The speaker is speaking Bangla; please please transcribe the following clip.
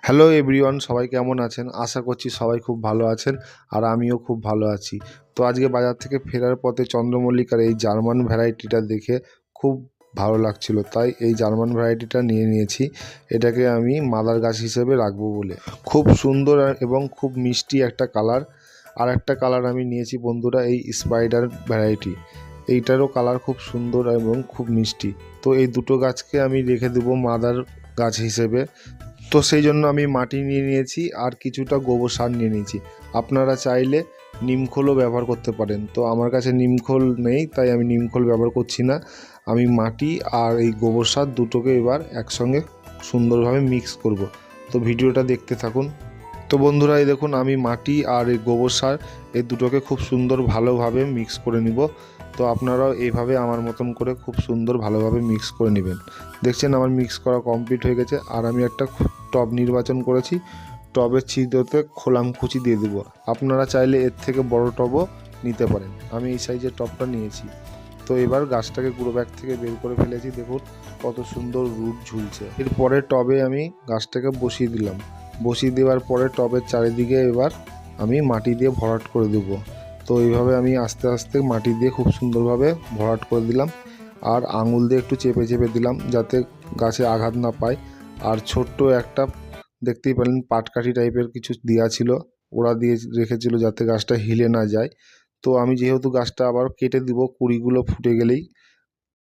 হ্যালো এভরিওয়ান, সবাই কেমন আছেন? আশা করছি সবাই খুব ভালো আছেন আর আমিও খুব ভালো আছি। তো আজকে বাজার থেকে ফেরার পথে চন্দ্রমল্লিকার এই জার্মান ভ্যারাইটিটা দেখে খুব ভালো লাগছিল, তাই এই জার্মান ভ্যারাইটিটা নিয়ে নিয়েছি। এটাকে আমি মাদার গাছ হিসেবে রাখবো বলে। খুব সুন্দর এবং খুব মিষ্টি একটা কালার। আর একটা কালার আমি নিয়েছি বন্ধুরা, এই স্পাইডার ভ্যারাইটি। এইটারও কালার খুব সুন্দর এবং খুব মিষ্টি। তো এই দুটো গাছকে আমি রেখে দেবো মাদার গাছ হিসেবে। তো সেই জন্য আমি মাটি নিয়ে নিয়েছি আর কিছুটা গোবর সার নিয়ে নিয়েছি। আপনারা চাইলে নিমখোলও ব্যবহার করতে পারেন। তো আমার কাছে নিমখোল নেই, তাই আমি নিমখোল ব্যবহার করছি না। আমি মাটি আর এই গোবর সার দুটোকে এবার একসঙ্গে সুন্দরভাবে মিক্স করব। তো ভিডিওটা দেখতে থাকুন। তো বন্ধুরা, এই দেখুন আমি মাটি আর এই গোবর সার এই দুটোকে খুব সুন্দর ভালোভাবে মিক্স করে নিব। তো আপনারাও এইভাবে আমার মতন করে খুব সুন্দর ভালোভাবে মিক্স করে নেবেন। দেখছেন আমার মিক্স করা কমপ্লিট হয়ে গেছে। আর আমি একটা টব নির্বাচন করেছি। টবের ছিদ্রতে খোলামকুচি দিয়ে দেবো। আপনারা চাইলে এর থেকে বড় টবও নিতে পারেন। আমি এই সাইজের টবটা নিয়েছি। তো এবার গাছটাকে গুঁড়ো ব্যাগ থেকে বের করে ফেলেছি। দেখুন কত সুন্দর রুট ঝুলছে। এরপরে টবে আমি গাছটাকে বসিয়ে দিলাম। বসিয়ে দেওয়ার পরে টবের চারিদিকে এবার আমি মাটি দিয়ে ভরাট করে দেব। তো এইভাবে আমি আস্তে আস্তে মাটি দিয়ে খুব সুন্দরভাবে ভরাট করে দিলাম। আর আঙুল দিয়ে একটু চেপে চেপে দিলাম যাতে গাছে আঘাত না পায়। আর ছোট্ট একটা দেখতেই পেলেন পাটকাঠি টাইপের কিছু দেওয়া ছিল, ওরা দিয়ে রেখেছিল যাতে গাছটা হিলে না যায়। তো আমি যেহেতু গাছটা আবার কেটে দিব কুড়িগুলো ফুটে গেলেই,